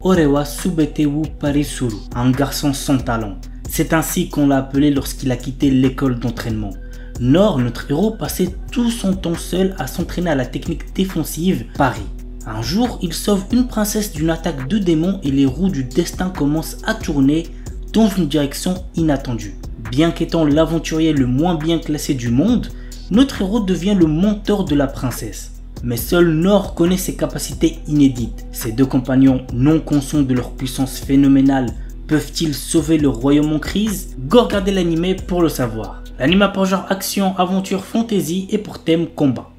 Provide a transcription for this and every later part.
Orewa Subetewu Parisuru, un garçon sans talent. C'est ainsi qu'on l'a appelé lorsqu'il a quitté l'école d'entraînement. Nor, notre héros, passait tout son temps seul à s'entraîner à la technique défensive Pari. Un jour, il sauve une princesse d'une attaque de démons et les roues du destin commencent à tourner dans une direction inattendue. Bien qu'étant l'aventurier le moins bien classé du monde, notre héros devient le mentor de la princesse. Mais seul Nor connaît ses capacités inédites. Ses deux compagnons, non conscients de leur puissance phénoménale, peuvent-ils sauver le royaume en crise? Go regarder l'anime pour le savoir. L'anime a pour genre action, aventure, fantasy et pour thème combat.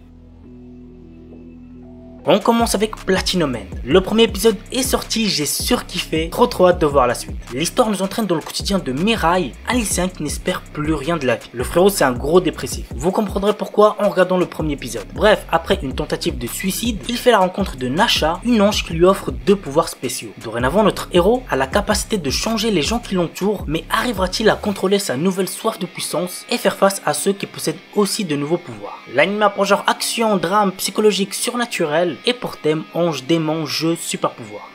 On commence avec Platinum End. Le premier épisode est sorti, j'ai surkiffé, trop hâte de voir la suite. L'histoire nous entraîne dans le quotidien de Mirai, un lycéen qui n'espère plus rien de la vie. Le frérot c'est un gros dépressif. Vous comprendrez pourquoi en regardant le premier épisode. Bref, après une tentative de suicide, il fait la rencontre de Nasha, une ange qui lui offre deux pouvoirs spéciaux. Dorénavant, notre héros a la capacité de changer les gens qui l'entourent, mais arrivera-t-il à contrôler sa nouvelle soif de puissance et faire face à ceux qui possèdent aussi de nouveaux pouvoirs? L'anime a pour genre action, drame, psychologique, surnaturel, et pour thème ange, démon, jeu, super pouvoir.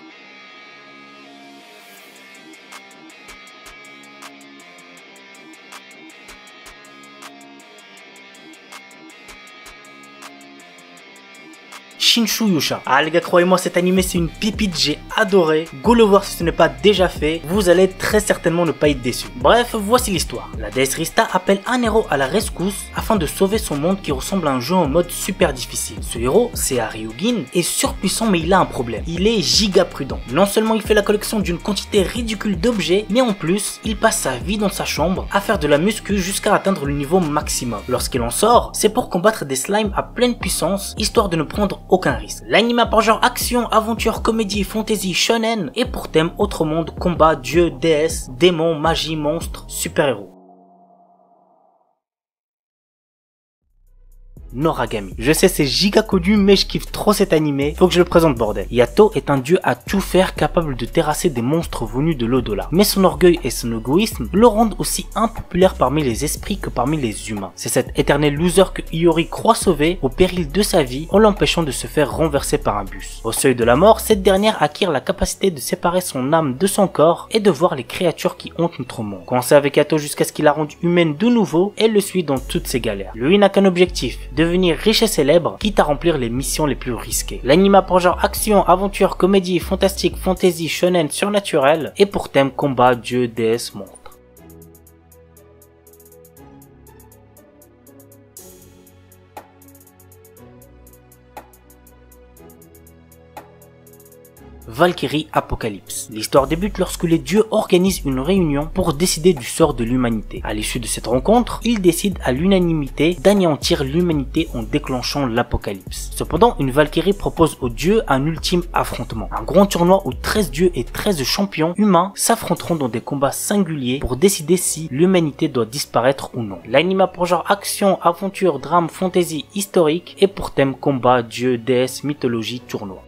Shinshu Yusha. Ah les gars, croyez-moi, cet animé c'est une pépite, j'ai adoré. Go le voir si ce n'est pas déjà fait, vous allez très certainement ne pas être déçus. Bref, voici l'histoire. La déesse Rista appelle un héros à la rescousse afin de sauver son monde qui ressemble à un jeu en mode super difficile. Ce héros, c'est Ryugin, est surpuissant mais il a un problème. Il est giga prudent. Non seulement il fait la collection d'une quantité ridicule d'objets, mais en plus, il passe sa vie dans sa chambre à faire de la muscu jusqu'à atteindre le niveau maximum. Lorsqu'il en sort, c'est pour combattre des slimes à pleine puissance, histoire de ne prendre aucun risque. L'anime a pour genre action, aventure, comédie, fantasy, shonen et pour thème autre monde, combat, dieu, déesse, démon, magie, monstre, super-héros. Noragami. Je sais c'est giga connu mais je kiffe trop cet animé, faut que je le présente bordel. Yato est un dieu à tout faire capable de terrasser des monstres venus de l'au-delà. Mais son orgueil et son égoïsme le rendent aussi impopulaire parmi les esprits que parmi les humains. C'est cet éternel loser que Iori croit sauver au péril de sa vie en l'empêchant de se faire renverser par un bus. Au seuil de la mort, cette dernière acquiert la capacité de séparer son âme de son corps et de voir les créatures qui hantent notre monde. Commencez avec Yato jusqu'à ce qu'il la rende humaine de nouveau et le suit dans toutes ses galères. Lui n'a qu'un objectif, devenir riche et célèbre, quitte à remplir les missions les plus risquées. L'anime a pour genre action, aventure, comédie, fantastique, fantasy, shonen, surnaturel et pour thème combat, dieu, déesse, monstre. Valkyrie Apocalypse. L'histoire débute lorsque les dieux organisent une réunion pour décider du sort de l'humanité. À l'issue de cette rencontre, ils décident à l'unanimité d'anéantir l'humanité en déclenchant l'apocalypse. Cependant, une Valkyrie propose aux dieux un ultime affrontement. Un grand tournoi où 13 dieux et 13 champions humains s'affronteront dans des combats singuliers pour décider si l'humanité doit disparaître ou non. L'anime a pour genre action, aventure, drame, fantasy, historique et pour thème combat, dieu, déesse, mythologie, tournoi.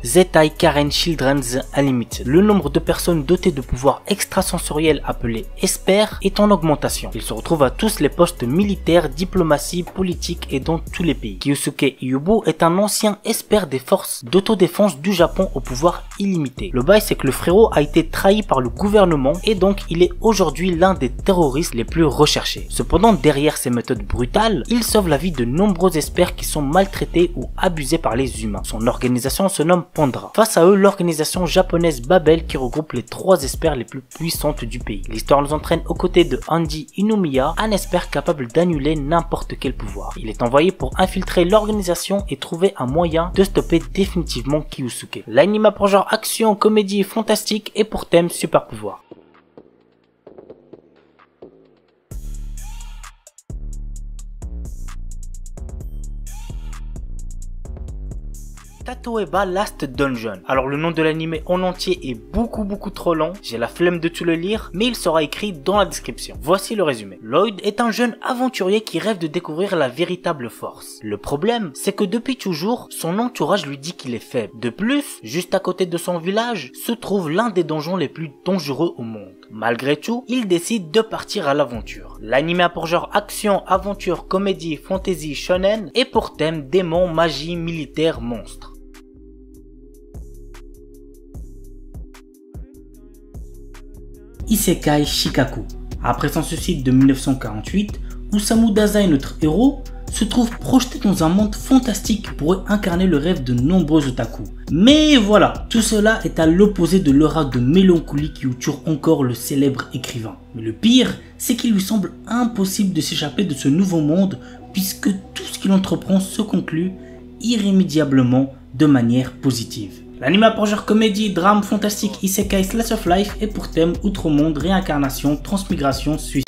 Zettai Karen Children's Unlimited. Le nombre de personnes dotées de pouvoirs extrasensoriels appelés experts est en augmentation. Ils se retrouvent à tous les postes militaires, diplomatie, politique et dans tous les pays. Kyosuke Iyubo est un ancien expert des forces d'autodéfense du Japon au pouvoir illimité. Le bail c'est que le frérot a été trahi par le gouvernement et donc il est aujourd'hui l'un des terroristes les plus recherchés. Cependant derrière ces méthodes brutales, il sauve la vie de nombreux experts qui sont maltraités ou abusés par les humains. Son organisation se nomme Pandra. Face à eux, l'organisation japonaise Babel qui regroupe les 3 experts les plus puissantes du pays. L'histoire nous entraîne aux côtés de Andy Inomiya, un expert capable d'annuler n'importe quel pouvoir. Il est envoyé pour infiltrer l'organisation et trouver un moyen de stopper définitivement Kyosuke. L'anime a pour genre action, comédie, fantastique et pour thème super pouvoir. Tatoeba Last Dungeon. Alors le nom de l'anime en entier est beaucoup trop long, j'ai la flemme de tout le lire, mais il sera écrit dans la description. Voici le résumé. Lloyd est un jeune aventurier qui rêve de découvrir la véritable force. Le problème, c'est que depuis toujours, son entourage lui dit qu'il est faible. De plus, juste à côté de son village, se trouve l'un des donjons les plus dangereux au monde. Malgré tout, il décide de partir à l'aventure. L'anime a pour genre action, aventure, comédie, fantasy, shonen et pour thème démons, magie, militaire, monstres. Isekai Shikaku. Après son suicide de 1948, Osamu Dazai, notre héros, se trouve projeté dans un monde fantastique qui pourrait incarner le rêve de nombreux otaku. Mais voilà, tout cela est à l'opposé de l'aura de mélancolie qui entoure encore le célèbre écrivain. Mais le pire, c'est qu'il lui semble impossible de s'échapper de ce nouveau monde puisque tout ce qu'il entreprend se conclut irrémédiablement de manière positive. L'anime a pour genre comédie, drame, fantastique, isekai, slice of life et pour thème outre-monde, réincarnation, transmigration, suicide.